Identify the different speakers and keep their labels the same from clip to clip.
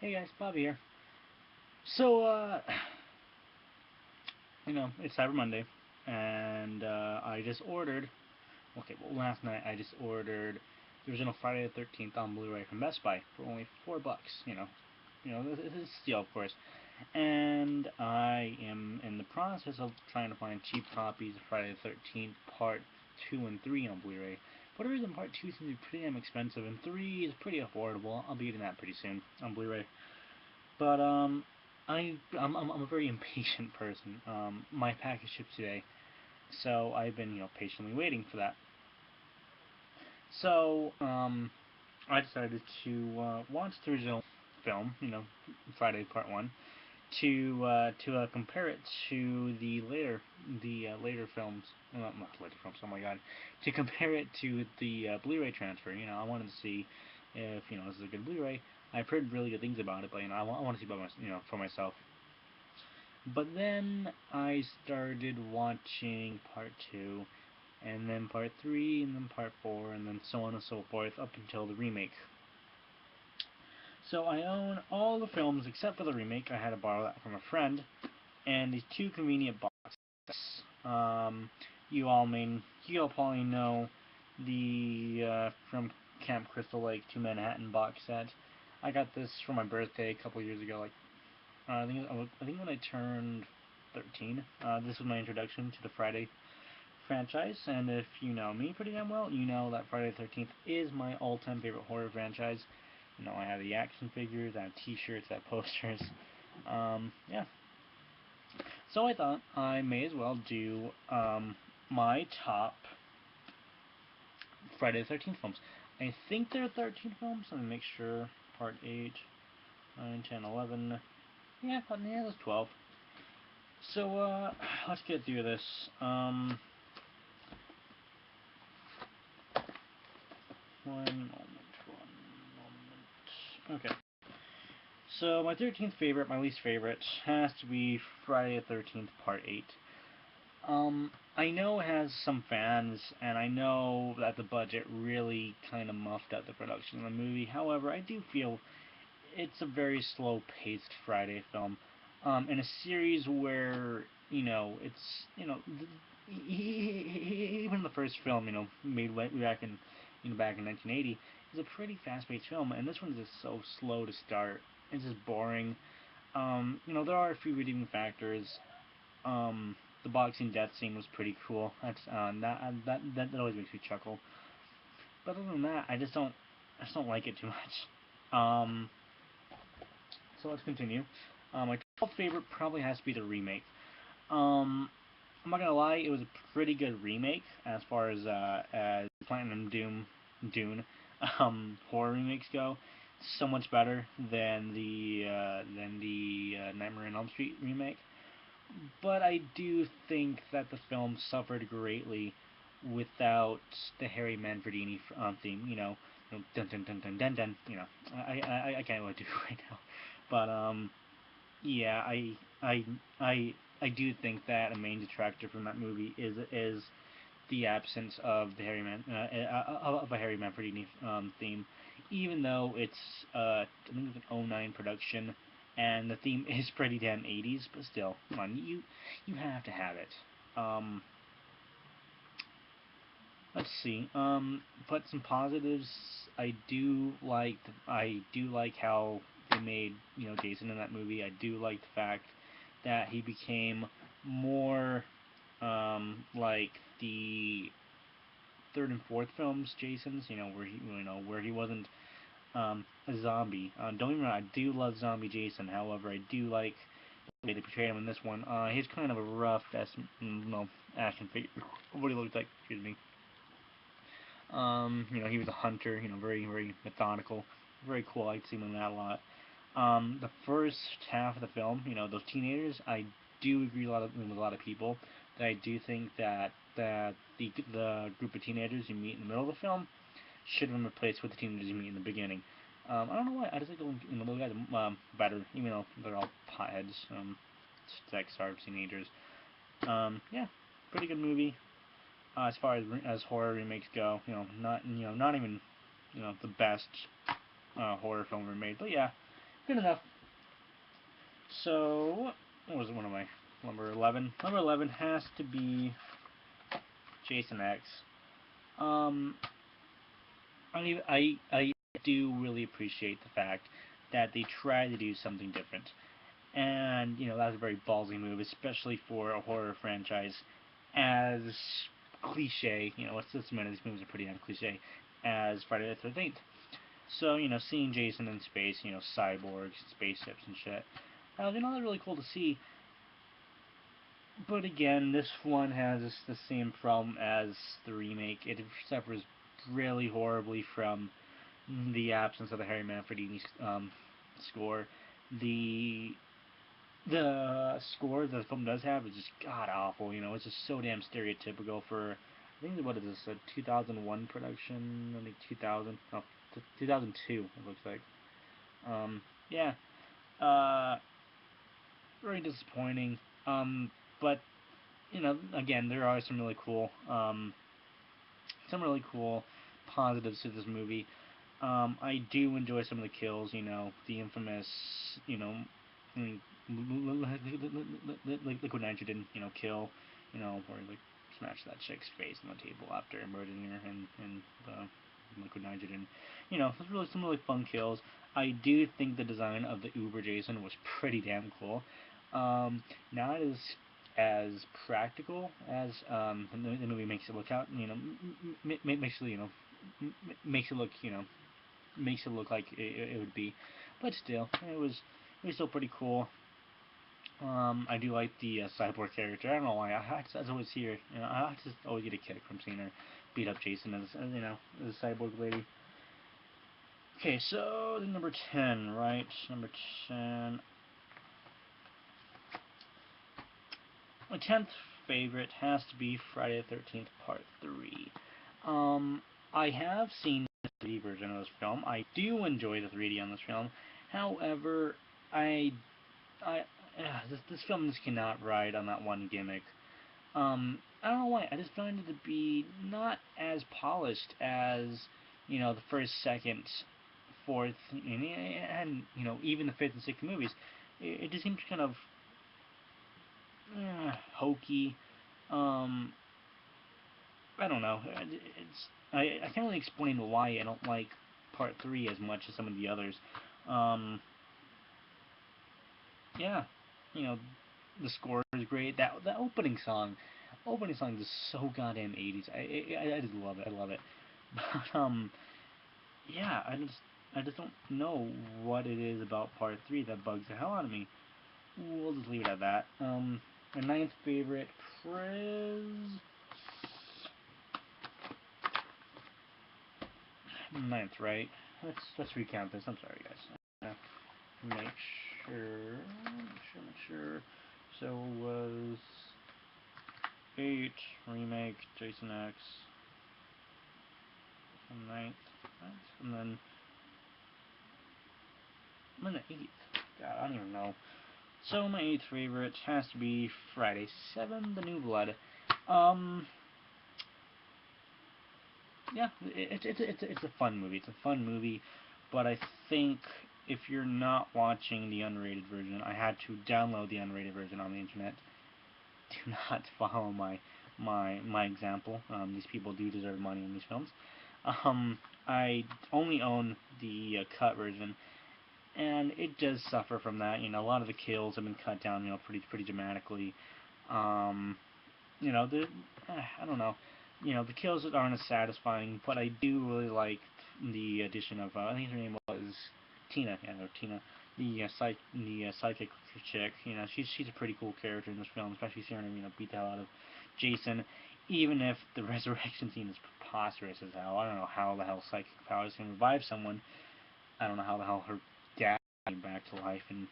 Speaker 1: Hey guys, Bobby here. So, it's Cyber Monday, and I just ordered. Okay, well, last night I just ordered the original Friday the 13th on Blu-ray from Best Buy for only $4. This is a steal, of course. And I am in the process of trying to find cheap copies of Friday the 13th Part 2 and 3 on Blu-ray. For whatever reason, Part 2 seems to be pretty damn expensive, and 3 is pretty affordable. I'll be getting that pretty soon on Blu-ray. But I'm a very impatient person. My package shipped today, so I've been patiently waiting for that. So I decided to watch the original film, Friday Part One, to compare it to the later films. Not later films. Oh my god! To compare it to the Blu-ray transfer. I wanted to see if this is a good Blu-ray. I've heard really good things about it, but I want to see for myself. But then I started watching part two, and then part three, and then part four, and then so on and so forth up until the remake. So I own all the films except for the remake. I had to borrow that from a friend, and these two convenient boxes. You all probably know the from Camp Crystal Lake to Manhattan box set. I got this for my birthday a couple years ago, like I think when I turned 13. This was my introduction to the Friday franchise, and if you know me pretty damn well, you know that Friday the 13th is my all-time favorite horror franchise. I have the action figures, I have T-shirts, I have posters. Yeah. So I thought I may as well do my top Friday the 13th films. I think there are 13 films. Let me make sure. Part 8, 9, 10, 11. Yeah, there's 12. So, let's get through this. One moment, one moment. Okay. So, my 13th favorite, my least favorite, has to be Friday the 13th Part 8. I know it has some fans, and I know that the budget really kind of muffed up the production of the movie. However, I do feel it's a very slow-paced Friday film, in a series where it's even the first film made back in back in 1980 is a pretty fast-paced film, and this one's just so slow to start. It's just boring. There are a few redeeming factors. The boxing death scene was pretty cool. That always makes me chuckle. But other than that, I just don't like it too much. Um, so let's continue. My 12th favorite probably has to be the remake. Um, I'm not gonna lie, it was a pretty good remake as far as Platinum Dune horror remakes go. So much better than the Nightmare on Elm Street remake. But I do think that the film suffered greatly without the Harry Manfredini theme. Dun dun dun dun dun dun. I can't really do it right now, but yeah, I do think that a main detractor from that movie is the absence of the of a Harry Manfredini theme, even though it's I think it's an '09 production, and the theme is pretty damn '80s, but still, come on, you have to have it. Um, let's see. But some positives. I do like how they made Jason in that movie. I do like the fact that he became more like the third and fourth films Jason's. Where he wasn't a zombie. Don't get me wrong, I do love zombie Jason. However, I do like the way they portrayed him in this one. He's kind of a rough action figure. What he looks like. Excuse me. He was a hunter, very, very methodical, very cool. I like seeing him in that a lot. The first half of the film, those teenagers, I do agree with a lot of people that I do think that the group of teenagers you meet in the middle of the film should have been replaced with the teenagers you meet in the beginning. I don't know why. I just like the middle guys better, even though they're all potheads. Sex starved teenagers. Yeah, pretty good movie. As far as horror remakes go, not even the best horror film ever made, but yeah, good enough. So, what was it? One of my number 11. Number 11 has to be Jason X. Um, I do really appreciate the fact that they try to do something different. And, that's a very ballsy move, especially for a horror franchise as cliche, let's admit these movies are pretty cliche, as Friday the 13th. So, seeing Jason in space, cyborgs, spaceships and shit, that's really cool to see. But again, this one has the same problem as the remake. It suffers really horribly from the absence of the Harry Manfredini score. The score that the film does have is just god awful. It's just so damn stereotypical for. I think what is this, a 2001 production? I think 2000, no, 2002. It looks like. Yeah. Uh, Very disappointing. But again, there are some really cool positives to this movie. I do enjoy some of the kills. The infamous, liquid nitrogen, kill, where he smash that chick's face on the table after murdering her and the liquid nitrogen. It's really some really fun kills. I do think the design of the Uber Jason was pretty damn cool. Not as practical as the movie makes it look out. Makes it look makes it look like it would be, but still, it was still pretty cool. I do like the cyborg character. I don't know why. I always hear, I just always get a kick from seeing her beat up Jason as a cyborg lady. Okay, so the number 10, right? Number 10. My 10th favorite has to be Friday the 13th Part 3. I have seen the 3D version of this film. I do enjoy the 3D on this film. However, I this film just cannot ride on that one gimmick. I don't know why. I just find it to be not as polished as the first, second, fourth, and even the fifth and sixth movies. It just seems kind of hokey. Um, I don't know. I can't really explain why I don't like part three as much as some of the others. Um, yeah, you know, the score is great. That opening song is so goddamn 80s. I just love it. I love it. But yeah, I just don't know what it is about part three that bugs the hell out of me. We'll just leave it at that. My ninth favorite, Prez. Ninth, right? Let's recount this. I'm sorry, guys. Make sure. So it was 8 remake Jason X, ninth, and then I'm in the 8th. God, I don't even know. So my 8th favorite has to be Friday 7: The New Blood. Um, yeah, it's a fun movie. It's a fun movie, but I think if you're not watching the unrated version, I had to download the unrated version on the internet. Do not follow my example. These people do deserve money in these films. I only own the cut version, and it does suffer from that. A lot of the kills have been cut down, pretty dramatically. Um, the I don't know. The kills aren't as satisfying, but I do really like the addition of I think her name was Tina. Yeah, no, Tina, the psychic chick. She's a pretty cool character in this film, especially seeing her beat the hell out of Jason. Even if the resurrection scene is preposterous as hell, I don't know how the hell psychic powers can revive someone. I don't know how the hell her dad came back to life, and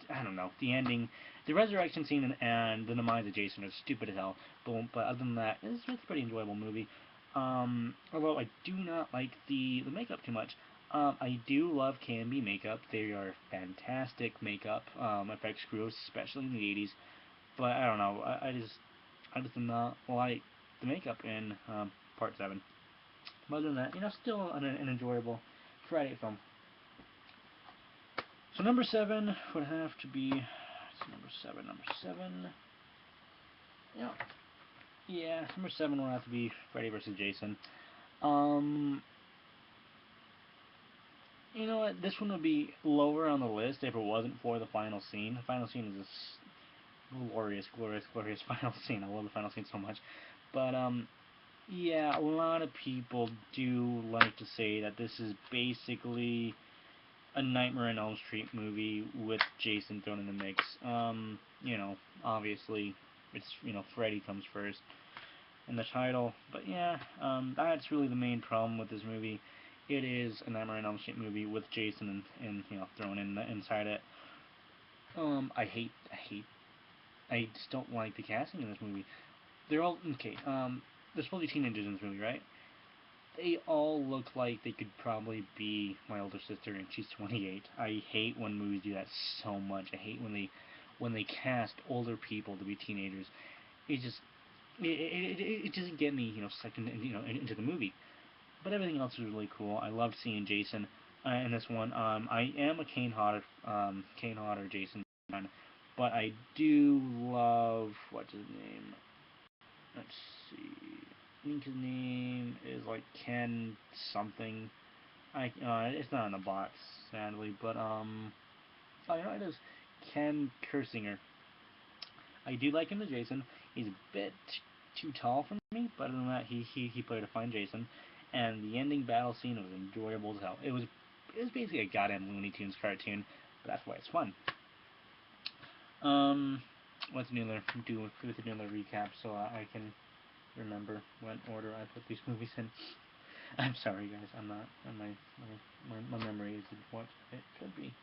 Speaker 1: I don't know. The ending, the resurrection scene, and the demise of Jason are stupid as hell. But other than that, it's a pretty enjoyable movie. Although I do not like the makeup too much. I do love Canby makeup. They are fantastic makeup effects crews, especially in the 80s. But I don't know. I just do not like the makeup in Part 7. But other than that, still an enjoyable Friday film. So number 7 would have to be, number 7, number 7, yeah, yeah, number 7 would have to be Freddy vs. Jason. You know what, this one would be lower on the list if it wasn't for the final scene. The final scene is this glorious, glorious, glorious final scene. I love the final scene so much. But, yeah, a lot of people do like to say that this is basically a Nightmare on Elm Street movie with Jason thrown in the mix. You know, obviously, it's, you know, Freddy comes first in the title. But yeah, that's really the main problem with this movie. It is a Nightmare on Elm Street movie with Jason and you know, thrown in inside it. I just don't like the casting in this movie. They're all, okay, they're supposed to be teenagers in this movie, right? They all look like they could probably be my older sister, and she's 28. I hate when movies do that so much. I hate when they cast older people to be teenagers. It just it doesn't get me, you know, sucked in, you know, into the movie. But everything else is really cool. I loved seeing Jason in this one. I am a Kane Hodder Jason fan, but I do love, what's his name? Let's see. I think his name is like Ken something. It's not in the box, sadly, but oh, you know, it is Ken Kersinger. I do like him as Jason. He's a bit too tall for me, but other than that, he played a fine Jason. And the ending battle scene was enjoyable as hell. It was basically a goddamn Looney Tunes cartoon, but that's why it's fun. Let's do another recap so I can remember what order I put these movies in. I'm sorry, guys. I'm not. My memory isn't what it could be.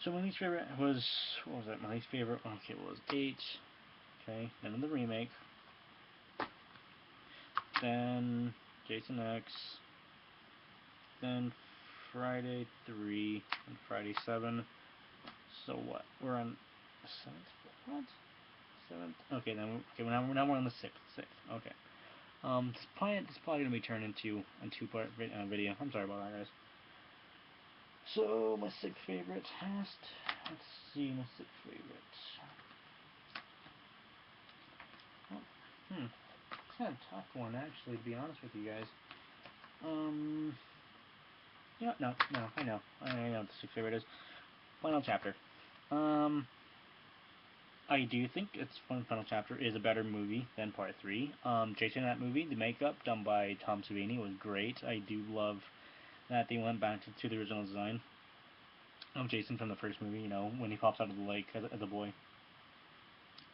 Speaker 1: So my least favorite was, what was that? My least favorite, okay, was 8. Okay, then the remake. Then Jason X. Then Friday 3 and Friday 7. So what? We're on the 7th? What? 7th? Okay, then now we're on the 6th. Okay. This probably gonna be turned into a 2-part video. I'm sorry about that, guys. So my 6th favorite has to, let's see, my 6th favorite. It's kind of a tough one, actually, to be honest with you guys. Yeah, no, I know what the 6th favorite is. Final Chapter. I do think its Final Chapter is a better movie than Part 3. Jason in that movie, the makeup done by Tom Savini was great. I do love that they went back to the original design of Jason from the first movie, you know, when he pops out of the lake as a boy.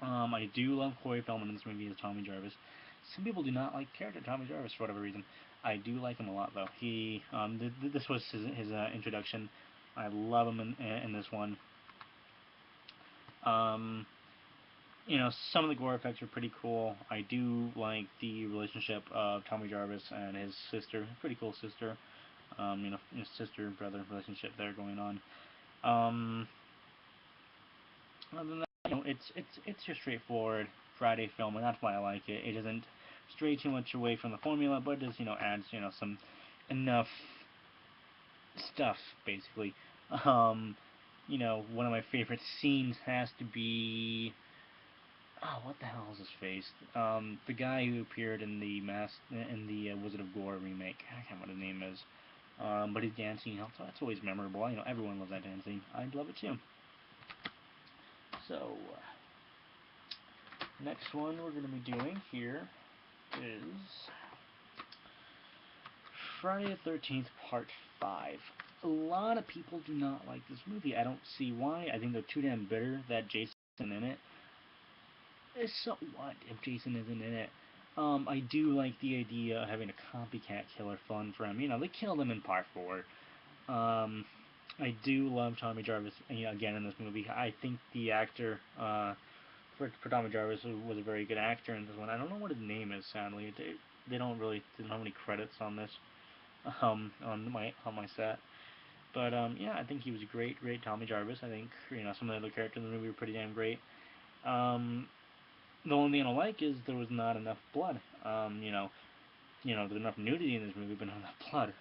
Speaker 1: I do love Corey Feldman in this movie as Tommy Jarvis. Some people do not like the character Tommy Jarvis for whatever reason. I do like him a lot, though. This was his introduction. I love him in this one. You know, some of the gore effects are pretty cool. I do like the relationship of Tommy Jarvis and his sister. Pretty cool sister. You know, sister-brother relationship there going on. Other than that, you know, it's your straightforward Friday film, and that's why I like it. It doesn't stray too much away from the formula, but it just, you know, adds, you know, some enough stuff basically. You know, one of my favorite scenes has to be, oh, what the hell is his face? The guy who appeared in the Wizard of Gore remake. I can't remember what his name is. But he's dancing, you know, so that's always memorable. You know, everyone loves that dancing. I'd love it too. So, next one we're going to be doing here is Friday the 13th Part 5. A lot of people do not like this movie. I don't see why. I think they're too damn bitter that Jason's in it. So what if Jason isn't in it? I do like the idea of having a copycat killer fun for him. You know, they killed him in Part 4. I do love Tommy Jarvis, you know, again in this movie. I think the actor for Tommy Jarvis was a very good actor in this one. I don't know what his name is, sadly. They don't have any credits on this on my set. But yeah, I think he was a great Tommy Jarvis. I think, you know, some of the other characters in the movie were pretty damn great. The only thing I don't like is there was not enough blood. There's enough nudity in this movie, but not enough blood.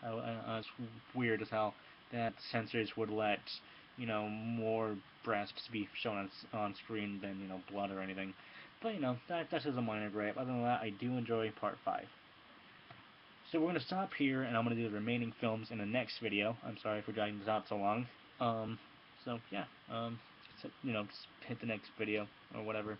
Speaker 1: It's weird as hell that censors would let you know, more breasts to be shown on screen than, you know, blood or anything. But, you know, that's just a minor gripe. Other than that, I do enjoy Part 5. So we're going to stop here, and I'm going to do the remaining films in the next video. I'm sorry for dragging this out so long. So, yeah. You know, just hit the next video, or whatever.